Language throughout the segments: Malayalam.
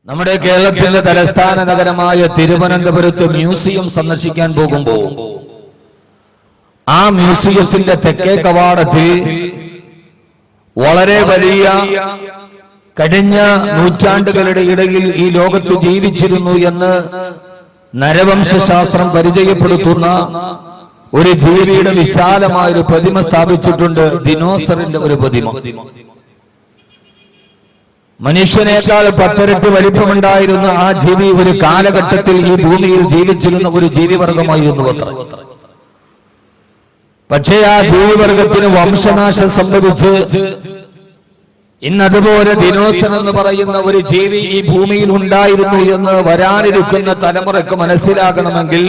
നമ്മുടെ കേരളത്തിലെ തലസ്ഥാന നഗരമായ തിരുവനന്തപുരത്ത് മ്യൂസിയം സന്ദർശിക്കാൻ പോകുമ്പോൾ ആ മ്യൂസിയത്തിന്റെ തെക്കേ കവാടത്തിൽ വളരെ വലിയ കഴിഞ്ഞ നൂറ്റാണ്ടുകളുടെ ഇടയിൽ ഈ ലോകത്ത് ജീവിച്ചിരുന്നു എന്ന് നരവംശാസ്ത്രം പരിചയപ്പെടുത്തുന്ന ഒരു ജീവിയുടെ വിശാലമായ ഒരു പ്രതിമ സ്ഥാപിച്ചിട്ടുണ്ട്. ദിനോസറിന്റെ ഒരു പ്രതിമ. മനുഷ്യനേക്കാൾ 10 ഇരട്ടി വലിപ്പമുണ്ടായിരുന്ന ആ ജീവി ഒരു കാലഘട്ടത്തിൽ ഈ ഭൂമിയിൽ ജീവിച്ചിരുന്ന ഒരു ജീവിവർഗമായിരുന്നു അത്ര. പക്ഷേ ആ ജീവിവർഗത്തിന് വംശനാശം സംഭവിച്ച് ഇന്നതുപോലെ ദിനോസർ എന്ന് പറയുന്ന ഒരു ജീവി ഈ ഭൂമിയിൽ ഉണ്ടായിരുന്നു എന്ന് വരാനിരിക്കുന്ന തലമുറയ്ക്ക് മനസ്സിലാക്കണമെങ്കിൽ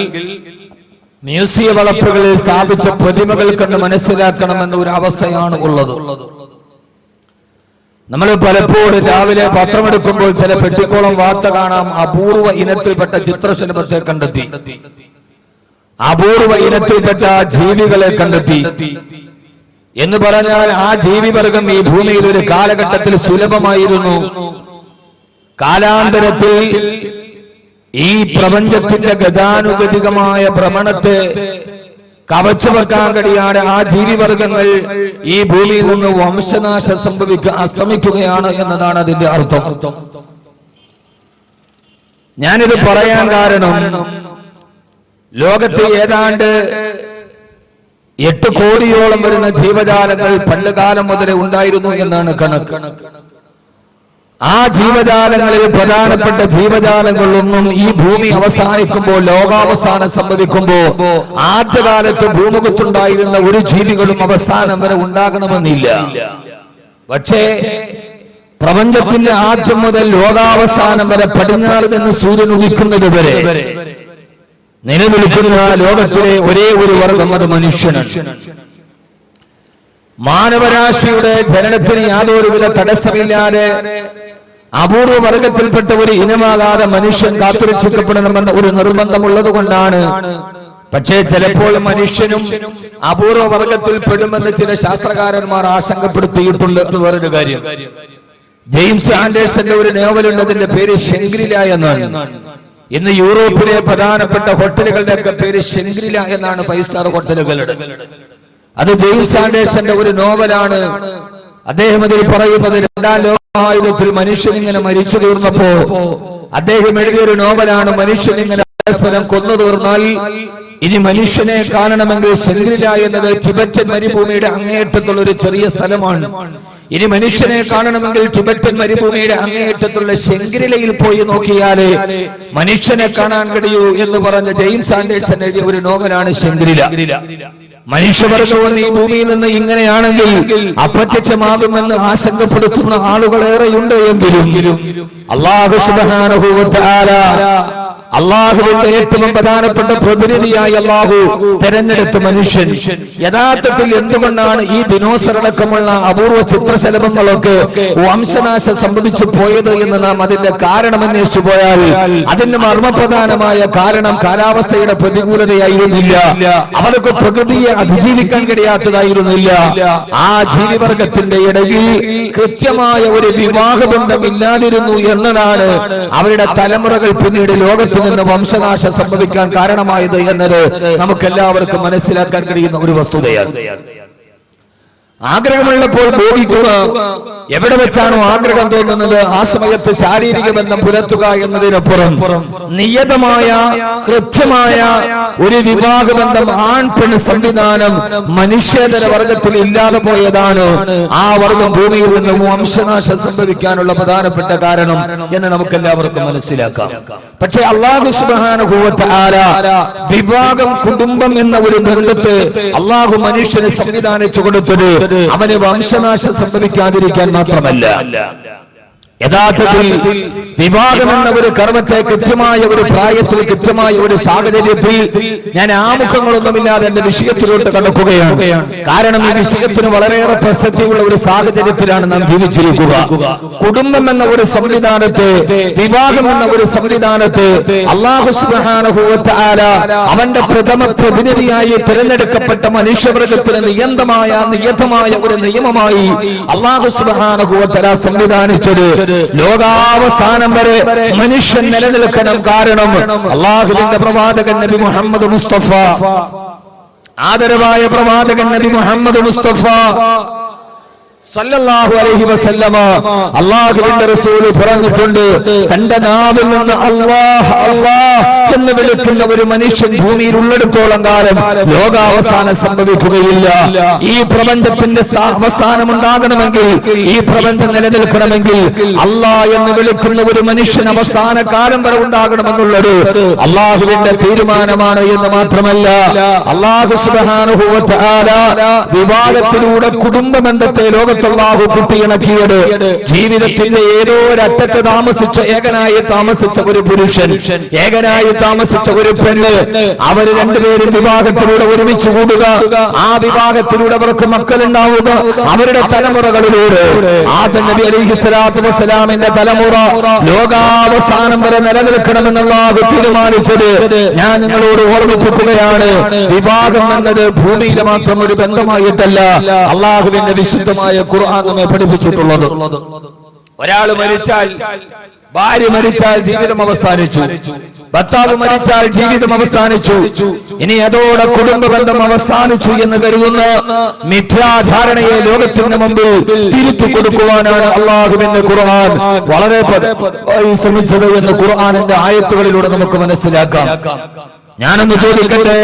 മ്യൂസിയ വളപ്പുകളിൽ സ്ഥാപിച്ച പ്രതിമകൾ കണ്ട് മനസ്സിലാക്കണമെന്ന ഒരു അവസ്ഥയാണ് ഉള്ളത്. നമ്മൾ പലപ്പോഴും രാവിലെ പത്രമെടുക്കുമ്പോൾ ചില പെട്ടിക്കോളം വാർത്ത കാണാം. അപൂർവ ഇനത്തിൽപ്പെട്ട ചിത്രശലഭത്തെ കണ്ടെത്തി, അപൂർവ ഇനത്തിൽപ്പെട്ട ജീവികളെ കണ്ടെത്തി എന്ന് പറഞ്ഞാൽ ആ ജീവിവർഗം ഈ ഭൂമിയിൽ ഒരു കാലഘട്ടത്തിൽ സുലഭമായിരുന്നു. കാലാന്തരത്തിൽ ഈ പ്രപഞ്ചത്തിന്റെ ഗതാനുഗതികമായ ഭ്രമണത്തെ കവച്ചു വെക്കാൻ കഴിയാതെ ആ ജീവിവർഗങ്ങൾ ഈ ഭൂമിയിൽ നിന്ന് വംശനാശം അസ്തമിക്കുകയാണ് എന്നതാണ് അതിന്റെ അർത്ഥം. ഞാനിത് പറയാൻ കാരണം ലോകത്ത് ഏതാണ്ട് 8 കോടിയോളം വരുന്ന ജീവജാലങ്ങൾ പണ്ടുകാലം മുതലേ ഉണ്ടായിരുന്നു എന്നാണ് കണക്ക്. ആ ജീവജാലങ്ങളിൽ പ്രധാനപ്പെട്ട ജീവജാലങ്ങളൊന്നും ഈ ഭൂമി അവസാനിക്കുമ്പോൾ, ലോകാവസാനം സംഭവിക്കുമ്പോൾ ആദ്യകാലത്ത് ഭൂമുഖത്തുണ്ടായിരുന്ന ഒരു ജീവികളും അവസാനം വരെ ഉണ്ടാകണമെന്നില്ല. പക്ഷേ പ്രപഞ്ചത്തിന്റെ ആദ്യം മുതൽ ലോകാവസാനം വരെ പടിഞ്ഞാറ് നിന്ന് സൂര്യൻ ഉദിക്കുന്നത് വരെ നിലനിൽക്കുന്ന ലോകത്തിലെ ഒരേ ഒരു വർഗം അത് മനുഷ്യനാണ്. മാനവരാശിയുടെ ജനനത്തിന് യാതൊരുവിധ തടസ്സമില്ലാതെ അപൂർവ വർഗത്തിൽപ്പെട്ട ഒരു ഇനമാകാതെ മനുഷ്യൻ കാത്തുരക്ഷിക്കപ്പെടണമെന്ന ഒരു നിർബന്ധമുള്ളത് കൊണ്ടാണ്. പക്ഷേ ചിലപ്പോൾ മനുഷ്യനും അപൂർവ വർഗത്തിൽ പെടുമെന്ന് ചില ശാസ്ത്രകാരന്മാർ ആശങ്കപ്പെടുത്തിയിട്ടുണ്ട്. അത് വേറൊരു കാര്യം. ജെയിംസ് ആൻഡേഴ്സന്റെ ഒരു നോവലുണ്ട്, അതിന്റെ പേര് ഷെങ്ക്രില എന്നാണ്. ഇന്ന് യൂറോപ്പിലെ പ്രധാനപ്പെട്ട ഹോട്ടലുകളുടെ ഒക്കെ പേര് ഷെങ്ക്രില എന്നാണ്, 5 സ്റ്റാർ ഹോട്ടലുകളുടെ. അത് ജെയിംസ് ആൻഡേഴ്സന്റെ ഒരു നോവലാണ്. അദ്ദേഹം അതിൽ പറയുന്നത് 2ാം ലോകമഹായുദ്ധത്തിൽ മനുഷ്യൻ ഇങ്ങനെ മരിച്ചു തീർന്നപ്പോ അദ്ദേഹം എഴുതിയൊരു നോവലാണ്. മനുഷ്യൻ ഇങ്ങനെ പരസ്പരം കൊന്നു തീർന്നാൽ ഇനി മനുഷ്യനെ കാണണമെങ്കിൽ ഷെങ്ക്രില എന്നത് ടിബറ്റൻ മരുഭൂമിയുടെ അങ്ങേയറ്റത്തുള്ള ഒരു ചെറിയ സ്ഥലമാണ്. ഇനി മനുഷ്യനെ കാണണമെങ്കിൽ ടിബറ്റൻ മരുഭൂമിയുടെ അങ്ങേയറ്റത്തുള്ള ഷെങ്ക്രിലയിൽ പോയി നോക്കിയാലേ മനുഷ്യനെ കാണാൻ കഴിയൂ എന്ന് പറഞ്ഞ ജെയിംസ് ആൻഡേഴ്സൺ എഴുതിയ ഒരു നോവലാണ് ഷെങ്ക്രില. മനുഷ്യവർഗവും ഈ ഭൂമിയിൽ നിന്ന് ഇങ്ങനെയാണെങ്കിൽ അപ്രത്യക്ഷമാകുമെന്ന് ആശങ്കപ്പെടുത്തുന്ന ആളുകളേറെയുണ്ട്. എങ്കിലും അല്ലാഹു സുബ്ഹാനഹു വ തആല, അള്ളാഹുവിന്റെ ഏറ്റവും പ്രധാനപ്പെട്ട പ്രതിനിധിയായി അള്ളാഹു തെരഞ്ഞെടുത്ത മനുഷ്യൻ യഥാർത്ഥത്തിൽ എന്തുകൊണ്ടാണ് ഈ ദിനോസർ അടക്കമുള്ള അപൂർവ ചിത്രശലഭങ്ങളൊക്കെ വംശനാശം സംഭവിച്ചു പോയത് എന്ന് നാം അതിന്റെ കാരണം അന്വേഷിച്ചു പോയാൽ അതിന് മർമ്മപ്രധാനമായ കാരണം കാലാവസ്ഥയുടെ പ്രതികൂലതയായിരുന്നില്ല. അവർക്ക് പ്രകൃതിയെ അതിജീവിക്കാൻ കഴിയാത്തതായിരുന്നില്ല. ആ ജീവിവർഗത്തിന്റെ ഇടയിൽ കൃത്യമായ ഒരു വിവാഹബന്ധം ഇല്ലാതിരുന്നു എന്നതാണ് അവരുടെ തലമുറകൾ പിന്നീട് ലോകത്ത് നിന്ന് വംശനാശം സംഭവിക്കാൻ കാരണമായത് എന്നത് നമുക്കെല്ലാവർക്കും മനസ്സിലാക്കാൻ കഴിയുന്ന ഒരു വസ്തുതയാണ്. ആഗ്രഹമുള്ളപ്പോൾ ഭോഗിക്കുക. എവിടെ വെച്ചാണോ ആഗ്രഹം തോന്നുന്നത് ആ സമയത്ത് ശാരീരിക ബന്ധം പുലർത്തുക എന്നതിനപ്പുറം നിയതമായ കൃത്യമായ ഒരു വിവാഹബന്ധം ആൺ പെൺ സംവിധാനം മനുഷ്യേതര വർഗത്തിൽ ഇല്ലാതെ പോയതാണ് ആ വർഗം ഭൂമിയിൽ നിന്ന് വംശനാശം സംഭവിക്കാനുള്ള പ്രധാനപ്പെട്ട കാരണം എന്ന് നമുക്കെല്ലാവർക്കും മനസ്സിലാക്കാം. പക്ഷെ അല്ലാഹു സുബ്ഹാനഹു വ തആല വിവാഹം, കുടുംബം എന്ന ഒരു ബന്ധത്തെ അല്ലാഹു മനുഷ്യന് സംവിധാനിച്ചു കൊടുത്തത് അവന് വംശനാശം സംഭവിക്കാതിരിക്കാൻ മാത്രമല്ല, യഥാർത്ഥത്തിൽ വിവാഹം എന്ന ഒരു കർമ്മത്തെ കൃത്യമായ ഒരു പ്രായത്തിൽ, കൃത്യമായ ഒരു സാഹചര്യത്തിൽ, ഞാൻ ആമുഖങ്ങളൊന്നുമില്ലാതെ എന്റെ വിഷയത്തിലോട്ട് കടക്കുകയാണ്. കാരണം ഈ വിഷയത്തിന് വളരെയേറെ പ്രസക്തിയുള്ള ഒരു സാഹചര്യത്തിലാണ് നാം ജീവിച്ചിരിക്കുക. കുടുംബം എന്ന ഒരു സംവിധാനത്തെ, വിവാഹം എന്ന ഒരു സംവിധാനത്തെ അല്ലാഹു സുബ്ഹാനഹു വ തആല അവന്റെ പ്രഥമ പ്രതിനിധിയായി തിരഞ്ഞെടുക്കപ്പെട്ട മനുഷ്യവർഗത്തിന് നിയതമായ ഒരു നിയമമായി അല്ലാഹു സുബ്ഹാനഹു വ തആല സംവിധാനിച്ചത് ലോകാവസാനം വരെ മനുഷ്യൻ നിലനിൽക്കണം. കാരണം അള്ളാഹുവിന്റെ പ്രവാചകൻ നബി മുഹമ്മദ് മുസ്തഫ, ആദരവായ പ്രവാചകൻ നബി മുഹമ്മദ് മുസ്തഫ സല്ലല്ലാഹു അലൈഹി വസല്ലമ അല്ലാഹുവിന്റെ റസൂൽ പറഞ്ഞിട്ടുണ്ട്, തന്റെ നാവിൽ നിന്ന് അല്ലാഹ് അല്ലാഹ് എന്ന് വിളിക്കുന്ന ഒരു മനുഷ്യൻ ഭൂമിയിൽ ഉള്ളിടത്തോളം കാലം ലോകാവസാനം സംഭവിക്കുകയില്ല. ഈ പ്രപഞ്ചത്തിന്റെ അവസാനം ഉണ്ടാകണമെങ്കിൽ, ഈ പ്രപഞ്ചം നിലനിൽക്കണമെങ്കിൽ അല്ലാഹ് എന്ന് വിളിക്കുന്ന ഒരു മനുഷ്യൻ അവസാന കാലം വരെ ഉണ്ടാകണമെന്നുള്ളത് അല്ലാഹുവിന്റെ തീരുമാനമാണ് എന്ന് മാത്രമല്ല, അല്ലാഹു സുബ്ഹാനഹു വ തആല വിവാഹത്തിലൂടെ കുടുംബബന്ധത്തെ അല്ലാഹു കുട്ടിയിണക്കിയത് ജീവിതത്തിന്റെ ഏതോ ഒരറ്റത്ത് ഏകനായി താമസിച്ച ഒരു പുരുഷൻ, ഏകനായി താമസിച്ച ഒരു പെണ്ണ്, അവർ രണ്ടുപേരും വിവാഹത്തിലൂടെ ഒരുമിച്ച് കൂടുക, ആ വിവാഹത്തിലൂടെ അവർക്ക് മക്കളുണ്ടാവുക, അവരുടെ തലമുറകളിലൂടെ ആദം നബി അലൈഹിസ്സലാത്തു വസ്സലാമിന്റെ തലമുറ ലോകാവസാനം വരെ നിലനിൽക്കണമെന്ന് അല്ലാഹു തീരുമാനിച്ചത് ഞാൻ നിങ്ങളോട് ഓർമ്മിപ്പിക്കുകയാണ്. വിവാഹം എന്നത് ഭൂമിയിലെ മാത്രം ഒരു ബന്ധമായിട്ടല്ല അല്ലാഹുവിന്റെ വിശുദ്ധമായ ഖുർആൻ നമ്മെ പഠിപ്പിച്ചിട്ടുള്ളത്. ഒരാൾ മരിച്ചാൽ, ഭാര്യ മരിച്ചാൽ ജീവിതം അവസാനിച്ചു, ഭർത്താവ് മരിച്ചാൽ ജീവിതം അവസാനിച്ചു, ഇനി അതോടെ കുടുംബബന്ധം അവസാനിച്ചു എന്ന് കരുതുന്ന മിഥ്യാധാരണയെ ലോകത്തിന്റെ മുമ്പിൽ തിരുത്തി കൊടുക്കുവാനാണ് അള്ളാഹുവിന്റെ ഖുർആൻ വളരെ ശ്രമിച്ചത് എന്ന് ഖുർആനിന്റെ ആയത്തുകളിലൂടെ നമുക്ക് മനസ്സിലാക്കാം. ഞാനൊന്ന് ചോദിക്കട്ടെ,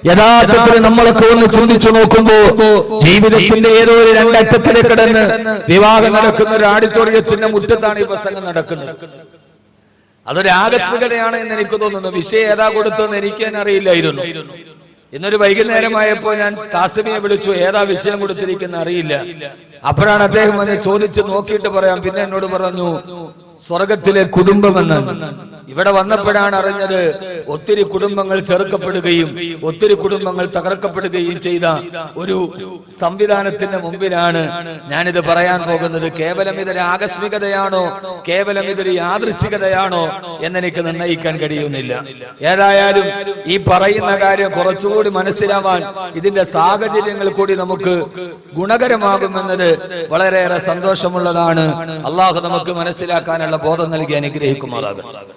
യഥാർത്ഥത്തിൽ നമ്മളൊക്കെ ഒന്ന് ചിന്തിച്ചു നോക്കുമ്പോ ജീവിതത്തിന്റെ ഏതോ ഒരു രണ്ടറ്റത്തിൽ കിടന്ന് വിവാഹം നടക്കുന്ന ഒരു ആഡിറ്റോറിയത്തിന്റെ മുറ്റത്താണ് ഈ പ്രസംഗം നടക്കുന്നത്. അതൊരു ആകസ്മികതയാണ് എന്ന് എനിക്ക് തോന്നുന്നു. വിഷയം ഏതാ കൊടുത്തെന്ന് എനിക്ക് തന്നെ അറിയില്ലായിരുന്നു. ഇന്നൊരു വൈകുന്നേരമായപ്പോ ഞാൻ കാസിമിയെ വിളിച്ചു, ഏതാ വിഷയം കൊടുത്തിരിക്കുന്ന അറിയില്ല. അപ്പോഴാണ് അദ്ദേഹം വന്ന് ചോദിച്ച് നോക്കിയിട്ട് പറയാം. പിന്നെ എന്നോട് പറഞ്ഞു സ്വർഗത്തിലെ കുടുംബമെന്ന്. ഇവിടെ വന്നപ്പോഴാണ് അറിഞ്ഞത് ഒത്തിരി കുടുംബങ്ങൾ ചെറുക്കപ്പെടുകയും ഒത്തിരി കുടുംബങ്ങൾ തകർക്കപ്പെടുകയും ചെയ്ത ഒരു സംവിധാനത്തിന്റെ മുമ്പിലാണ് ഞാനിത് പറയാൻ പോകുന്നത്. കേവലം ഇതൊരു ആകസ്മികതയാണോ, കേവലം ഇതൊരു യാദൃച്ഛികതയാണോ എന്നെനിക്ക് നിർണ്ണയിക്കാൻ കഴിയുന്നില്ല. ഏതായാലും ഈ പറയുന്ന കാര്യം കുറച്ചുകൂടി മനസ്സിലാവാൻ ഇതിന്റെ സാഹചര്യങ്ങൾ കൂടി നമുക്ക് ഗുണകരമാകുമെന്നത് വളരെയേറെ സന്തോഷമുള്ളതാണ്. അള്ളാഹു നമുക്ക് മനസ്സിലാക്കാനുള്ള ബോധം നൽകി അനുഗ്രഹിക്കുമാറാകട്ടെ.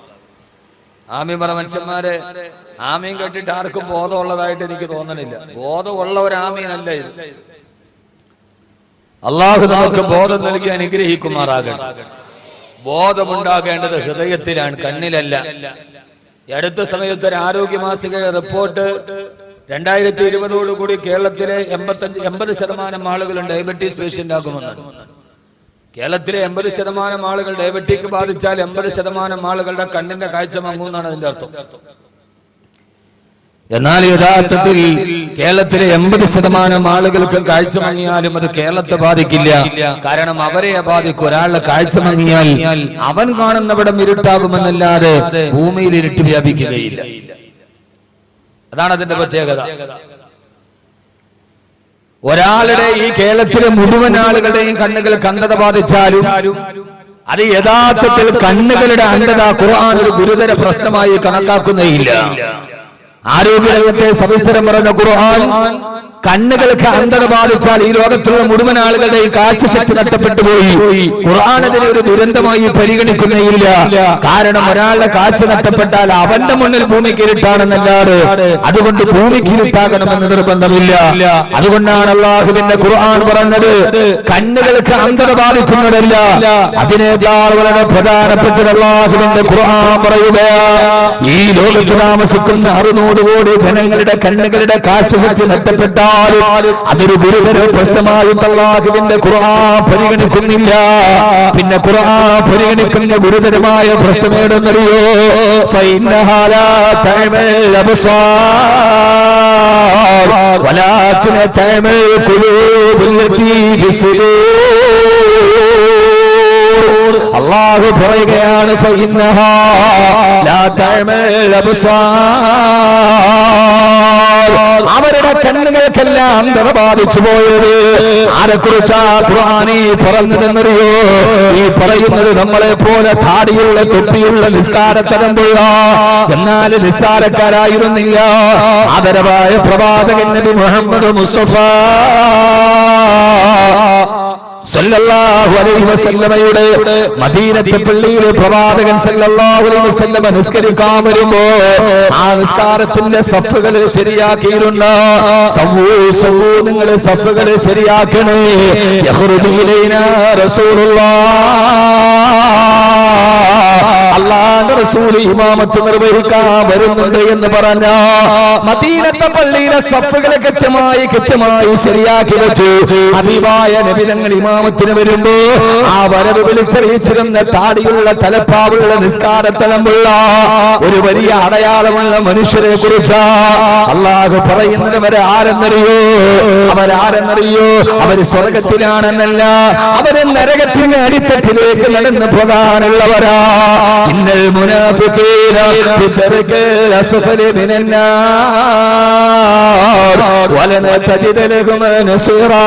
ആമീൻ പറ മനുഷ്യന്മാരെ. ആമീൻ കേട്ടിട്ട് ആർക്കും ബോധമുള്ളതായിട്ട് എനിക്ക് തോന്നണില്ല. ബോധമുള്ള ഒരു ആമീനല്ല ഇത്. അള്ളാഹു നമുക്ക് ബോധം നൽകി അനുഗ്രഹിക്കുമാറാകട്ടെ. ബോധമുണ്ടാകേണ്ടത് ഹൃദയത്തിലാണ്, കണ്ണിലല്ല. അടുത്ത സമയത്ത് ഒരു ആരോഗ്യ മാസികയുടെ റിപ്പോർട്ട് 2020 കേരളത്തിലെ 80% ആളുകളും ഡയബറ്റീസ് പേഷ്യന്റ് ആകുമെന്നാണ്. കേരളത്തിലെ 80% ആളുകൾ ഡയബറ്റിക് ബാധിച്ചാൽ 80% ആളുകളുടെ കണ്ണിന്റെ കാഴ്ച മങ്ങുമെന്നാണ് അതിന്റെ അർത്ഥം. എന്നാൽ യഥാർത്ഥത്തിൽ കേരളത്തിലെ 80% ആളുകൾക്ക് കാഴ്ച മങ്ങിയാലും അത് കേരളത്തെ ബാധിക്കില്ല. കാരണം അവരെ ബാധിക്കും. ഒരാളുടെ കാഴ്ച മങ്ങിയാൽ അവൻ കാണുന്നവിടം ഇരുട്ടാകുമെന്നല്ലാതെ ഭൂമിയിൽ ഇരുട്ട് വ്യാപിക്കുകയില്ല. അതാണ് അതിന്റെ പ്രത്യേകത. ഒരാളുടെ ഈ കേരളത്തിലെ മുഴുവൻ ആളുകളുടെയും കണ്ണുകൾക്ക് അന്ധത ബാധിച്ചാലും അത് യഥാർത്ഥത്തിൽ കണ്ണുകളുടെ അന്ധത ഖുർആൻ ഒരു ഗുരുതര പ്രശ്നമായി കണക്കാക്കുന്നേയില്ല. ആരോഗ്യരംഗത്തെ സവിസ്തരം പറഞ്ഞ ഖുർആൻ കണ്ണുകൾക്ക് അന്ധത ബാധിച്ചാൽ ഈ ലോകത്തുള്ള മുഴുവൻ ആളുകളുടെയും കാഴ്ചശക്തി നഷ്ടപ്പെട്ടു പോയി. ഖുർആൻ അതിനെ ഒരു ദുരന്തമായി പരിഗണിക്കുന്നേയില്ല. കാരണം ഒരാളുടെ കാഴ്ച നഷ്ടപ്പെട്ടാൽ അവന്റെ മുന്നിൽ ഭൂമിക്ക് ഇരുട്ടാണെന്നല്ലാതെ അതുകൊണ്ട് ഭൂമിക്ക് ഇരുട്ടാകണമെന്ന് നിർബന്ധമില്ല. അതുകൊണ്ടാണ് അല്ലാഹുവിന്റെ ഖുർആൻ പറഞ്ഞത് കണ്ണുകൾക്ക് അന്ധത ബാധിക്കുന്നതല്ല, അതിനേക്കാൾ വളരെ പ്രധാനപ്പെട്ട അല്ലാഹുവിന്റെ ഖുർആൻ പറയുക, ഈ ലോകത്ത് താമസിക്കുന്ന 600 കോടി ജനങ്ങളുടെ കണ്ണുകളുടെ കാഴ്ചശക്തി നഷ്ടപ്പെട്ട അതൊരു ഗുരുതര പ്രശ്നമായിട്ട് അല്ലാഹുവിന്റെ ഖുർആൻ പരിഗണിക്കുന്നില്ല. പിന്നെ ഖുർആൻ പരിഗണിക്കുന്ന ഗുരുതരമായ പ്രശ്നം ഏതെന്നറിയോ? ഫഇന്നഹാ ലാ തഅമൽ അബ്സാർ വലാകിൻ തഅമൽ ഖുലൂബുൽ ലതീ ഫിസ്സുദൂർ. അല്ലാഹു പറയുകയാണ് ഫഇന്നഹാ ലാ തഅമൽ അബ്സാർ. അവരുടെ കണ്ണുകൾക്കെല്ലാം അന്ധത ബാധിച്ചു പോയത് ആരെക്കുറിച്ചാ ഖുർആൻ പറഞ്ഞതെന്നറിയോ? ഈ പറയുന്നത് നമ്മളെ പോലെ താടിയുള്ള തൊപ്പിയുള്ള നിസ്കാരത്തരമ്പുള്ള എന്നാൽ നിസ്സാരക്കാരായിരുന്നില്ല ആദരവായ പ്രവാചകൻ നബി മുഹമ്മദ് മുസ്തഫ സല്ലല്ലാഹു അലൈഹി വസല്ലമയുടെ മദീനത്തെ പള്ളിയിൽ പ്രവാചകൻ സല്ലല്ലാഹു അലൈഹി വസല്ലമ നിസ്കരിക്കാൻ വരുമ്പോ ആ നിസ്കാരത്തിന്റെ സഫുകൾ ശരിയാക്കിയിട്ടുണ്ട്. സവ്വൂ നിങ്ങൾ സഫുകൾ ശരിയാക്കണേ. യഖ്റുജു ഇലൈനാ റസൂലുള്ളാഹ്, അല്ലാഹുവിന്റെ റസൂൽ ഇമാമത്ത് നിർവഹിക്കാൻ വരുന്നുണ്ട് എന്ന് പറഞ്ഞ മദീനത്തെ പള്ളിയിലെ സഫുകളെ കൃത്യമായി ശരിയാക്കി വെച്ചു. ഹബീബായ നബി തങ്ങൾ ഇമാമത്തിന് വരുമ്പോ ആ വരവ് വിളിച്ചറിയിച്ചിരുന്ന താടിയുള്ള തലപ്പാവുള്ള നിസ്കാരത്തലമുള്ള ഒരു വലിയ അടയാളമുള്ള മനുഷ്യരെ കുറിച്ച് അല്ലാഹു പറയുന്നത് അവരാരെന്നറിയോ? അവര് സ്വർഗത്തിലാണെന്നല്ല, അവര് നരകത്തിന്റെ അടിത്തട്ടിലേക്ക് നടന്നു പോകാനുള്ളവരാ. ഇന്നൽ മുനാഫിഖീന ഫി ദർകിൽ അസ്ഫലി മിനൻ നാർ വലൻ തജിദ ലഹും നസീറാ.